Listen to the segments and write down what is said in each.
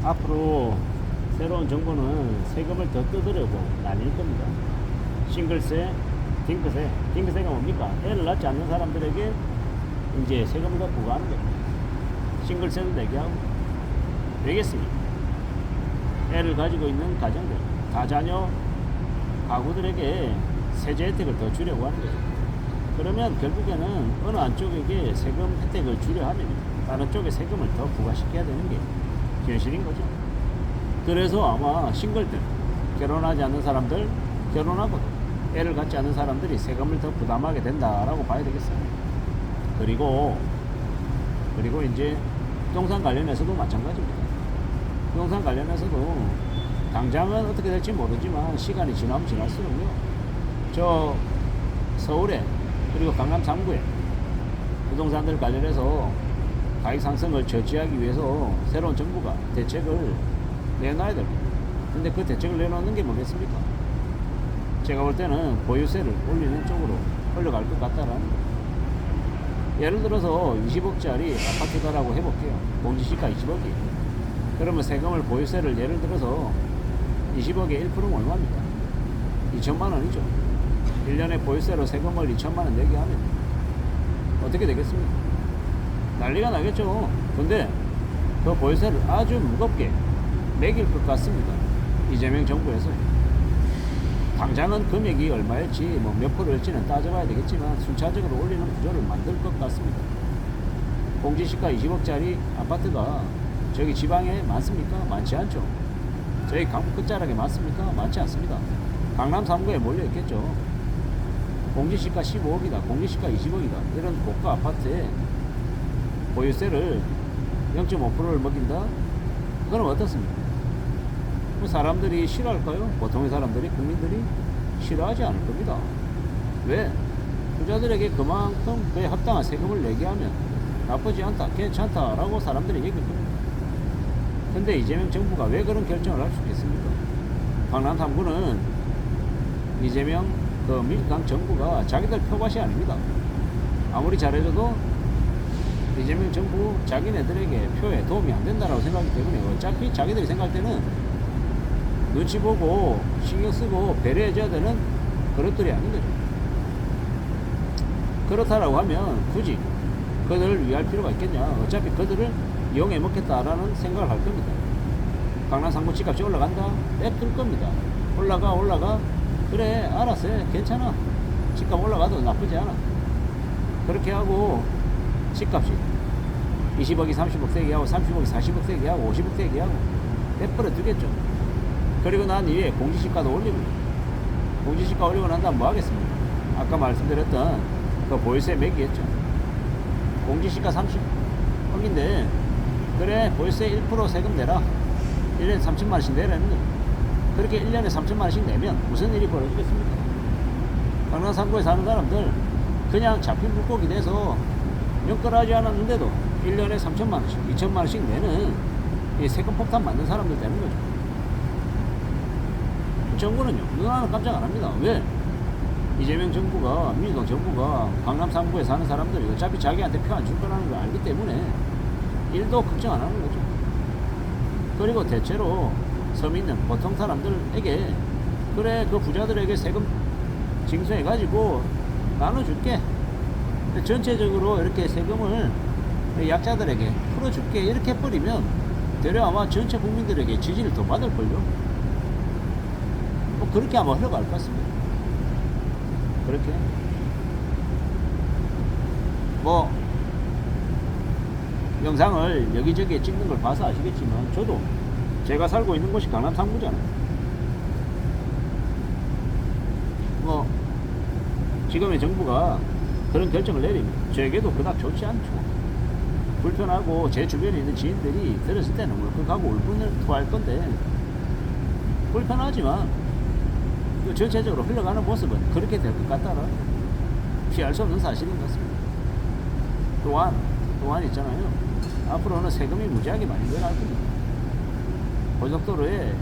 앞으로 새로운 정부는 세금을 더 뜯으려고 나뉠 겁니다. 싱글세, 딩크세. 딩크세가 뭡니까? 애를 낳지 않는 사람들에게 이제 세금을 더 부과하는 겁니다. 싱글세도 내게 하고. 왜겠습니까? 애를 가지고 있는 가정들, 다자녀 가구들에게 세제 혜택을 더 주려고 하는 거죠. 그러면 결국에는 어느 한쪽에게 세금 혜택을 주려 하면 다른 쪽에 세금을 더 부과시켜야 되는 게 현실인 거죠. 그래서 아마 싱글들, 결혼하지 않는 사람들, 결혼하고도 애를 갖지 않은 사람들이 세금을 더 부담하게 된다라고 봐야 되겠어요. 그리고 이제 부동산 관련해서도 마찬가지입니다. 부동산 관련해서도 당장은 어떻게 될지 모르지만 시간이 지나면 지날수록요, 저 서울에 그리고 강남 3구에 부동산들 관련해서 가격 상승을 저지하기 위해서 새로운 정부가 대책을 내놔야 됩니다. 근데 그 대책을 내놓는 게 뭐겠습니까? 제가 볼 때는 보유세를 올리는 쪽으로 흘러갈 것 같다라는 거예요. 예를 들어서 20억짜리 아파트다라고 해볼게요. 공시지가 20억이에요. 그러면 세금을 보유세를 예를 들어서 20억에 1%면 얼마입니까? 2천만 원이죠. 1년에 보유세로 세금을 2천만 원 내게 하면 어떻게 되겠습니까? 난리가 나겠죠. 근데 그 보유세를 아주 무겁게 매길 것 같습니다. 이재명 정부에서. 당장은 금액이 얼마일지 뭐 몇 프로일지는 따져봐야 되겠지만 순차적으로 올리는 구조를 만들 것 같습니다. 공시지가 20억짜리 아파트가 저기 지방에 많습니까? 많지 않죠. 저희 강북 끝자락에 많습니까? 많지 않습니다. 강남 3구에 몰려 있겠죠. 공시지가 15억이다, 공시지가 20억이다 이런 고가 아파트에 보유세를 0.5%를 먹인다? 그럼 어떻습니까? 뭐 사람들이 싫어할까요? 보통의 사람들이, 국민들이 싫어하지 않을 겁니다. 왜? 부자들에게 그만큼 그에 합당한 세금을 내게 하면 나쁘지 않다, 괜찮다라고 사람들이 얘기할 겁니다. 근데 이재명 정부가 왜 그런 결정을 할 수 있겠습니까? 강남 3구는 이재명 민주당 정부가 자기들 표밭이 아닙니다. 아무리 잘해줘도 이재명 정부 자기네들에게 표에 도움이 안 된다라고 생각하기 때문에 어차피 자기들이 생각할 때는 눈치 보고 신경 쓰고 배려해줘야 되는 그릇들이 아닌 거죠. 그렇다라고 하면 굳이 그들을 위할 필요가 있겠냐. 어차피 그들을 이용해 먹겠다라는 생각을 할 겁니다. 강남 3구 집값이 올라간다? 냅둘 겁니다. 올라가. 그래, 알았어. 괜찮아. 집값 올라가도 나쁘지 않아. 그렇게 하고 집값이 20억이 30억 세게 하고 30억이 40억 세게 하고 50억 세게 하고 내버려 두겠죠. 그리고 난 이후에 공시지가도 올리고, 공시지가 올리고 난 다음 뭐 하겠습니까? 아까 말씀드렸던 그 보유세 매기겠죠. 공시지가 30억인데 그래, 보유세 1% 세금 내라. 1년에 3천만 원씩 내라는 거예요. 그렇게 1년에 3천만 원씩 내면 무슨 일이 벌어지겠습니까? 강남 3구에 사는 사람들 그냥 잡힌 물고기 돼서 연끌하지 않았는데도 1년에 3천만 원씩, 2천만 원씩 내는 이 세금 폭탄 맞는 사람들 되는 거죠. 정부는요, 눈 하나 깜짝 안 합니다. 왜? 이재명 정부가, 민주당 정부가 강남 3구에 사는 사람들이 어차피 자기한테 표 안 줄 거라는 걸 알기 때문에 1도 걱정 안 하는 거죠. 그리고 대체로 서민들, 보통 사람들에게 그래, 그 부자들에게 세금 징수해가지고 나눠줄게. 전체적으로 이렇게 세금을 약자들에게 풀어줄게. 이렇게 뿌리면 되려 아마 전체 국민들에게 지지를 더 받을걸요. 뭐 그렇게 아마 흘러갈 것 같습니다. 그렇게 뭐 영상을 여기저기 찍는 걸 봐서 아시겠지만 저도 제가 살고 있는 곳이 강남 3구잖아요. 뭐 지금의 정부가 그런 결정을 내리면 저에게도 그닥 좋지 않죠. 불편하고 제 주변에 있는 지인들이 들었을 때는 울컥하고 울분을 토할 건데 불편하지만 전체적으로 흘러가는 모습은 그렇게 될 것 같다는 피할 수 없는 사실인 것 같습니다. 또한 있잖아요. 앞으로는 세금이 무지하게 많이 늘어날 겁니다. 고속도로에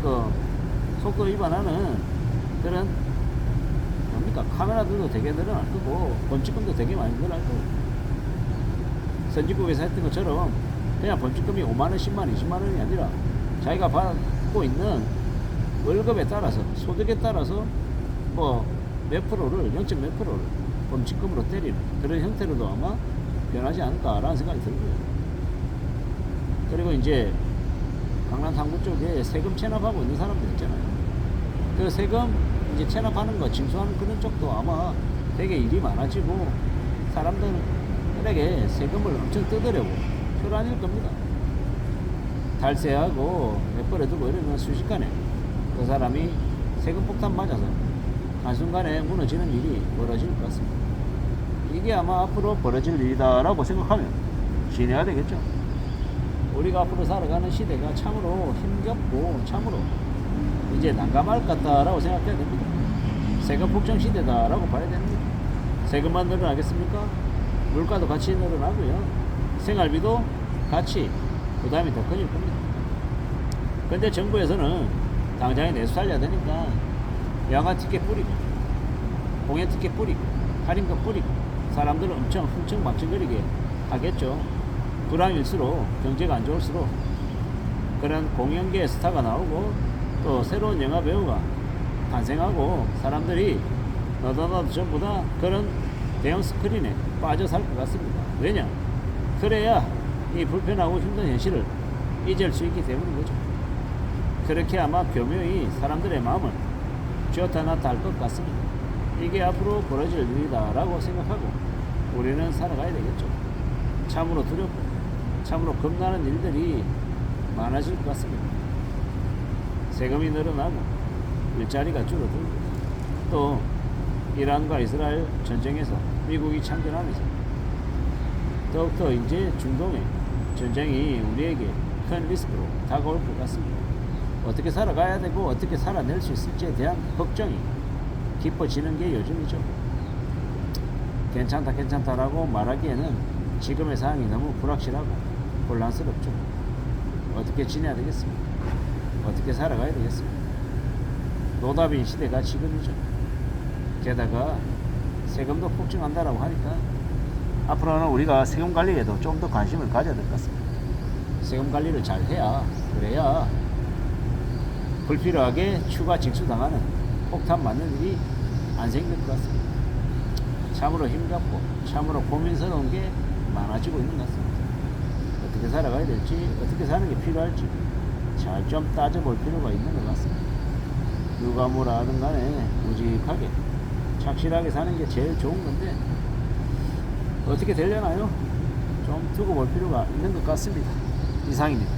그 속도 위반하는 그런 뭡니까, 카메라들도 되게 늘어날 거고 범칙금도 되게 많이 늘어날 거고, 선진국에서 했던 것처럼 그냥 범칙금이 5만원, 10만원, 20만원이 아니라 자기가 받고 있는 월급에 따라서, 소득에 따라서 뭐 몇 프로를, 0. 몇 프로를 범칙금으로 때리는 그런 형태로도 아마 변하지 않을까라는 생각이 들고요. 그리고 이제 강남 당구 쪽에 세금 체납하고 있는 사람들 있잖아요. 그 세금 이제 체납하는 거, 징수하는 그런 쪽도 아마 되게 일이 많아지고 사람들에게 세금을 엄청 뜯으려고 혈안일 겁니다. 달세하고 몇 번에 두고 이러면 순식간에 그 사람이 세금 폭탄 맞아서 한순간에 무너지는 일이 벌어질 것 같습니다. 이게 아마 앞으로 벌어질 일이다라고 생각하면 신뢰가 되겠죠. 우리가 앞으로 살아가는 시대가 참으로 힘겹고 참으로 이제 난감할 것 같다라고 생각해야 됩니다. 세금 폭정 시대다라고 봐야 됩니다. 세금만 늘어나겠습니까? 물가도 같이 늘어나고요. 생활비도 같이 부담이 더 커질 겁니다. 근데 정부에서는 당장에 내수 살려야 되니까 양화 티켓 뿌리고 공연 티켓 뿌리고 할인금 뿌리고 사람들을 엄청 흥청망청거리게 하겠죠. 불황일수록 경제가 안 좋을수록 그런 공연계 스타가 나오고 또 새로운 영화 배우가 탄생하고 사람들이 너도 전부 다 그런 대형 스크린에 빠져 살 것 같습니다. 왜냐? 그래야 이 불편하고 힘든 현실을 잊을 수 있기 때문인 거죠. 그렇게 아마 교묘히 사람들의 마음을 쥐었다 놨다 할 것 같습니다. 이게 앞으로 벌어질 일이다라고 생각하고 우리는 살아가야 되겠죠. 참으로 두렵고 참으로 겁나는 일들이 많아질 것 같습니다. 세금이 늘어나고 일자리가 줄어들고 또 이란과 이스라엘 전쟁에서 미국이 참전하면서 더욱더 이제 중동의 전쟁이 우리에게 큰 리스크로 다가올 것 같습니다. 어떻게 살아가야 되고 어떻게 살아낼 수 있을지에 대한 걱정이 깊어지는 게 요즘이죠. 괜찮다라고 말하기에는 지금의 상황이 너무 불확실하고 혼란스럽죠. 어떻게 지내야 되겠습니까? 어떻게 살아가야 되겠습니까? 노답인 시대가 지금이죠. 게다가 세금도 폭증한다라고 하니까 앞으로는 우리가 세금 관리에도 좀 더 관심을 가져야 될 것 같습니다. 세금 관리를 잘 해야 그래야 불필요하게 추가 징수당하는 폭탄 맞는 일이 안 생길 것 같습니다. 참으로 힘겹고 참으로 고민스러운 게 많아지고 있는 것 같습니다. 어떻게 살아가야 될지 어떻게 사는 게 필요할지 잘 좀 따져볼 필요가 있는 것 같습니다. 누가 뭐라 하든 간에 우직하게 착실하게 사는 게 제일 좋은 건데 어떻게 되려나요? 좀 두고 볼 필요가 있는 것 같습니다. 이상입니다.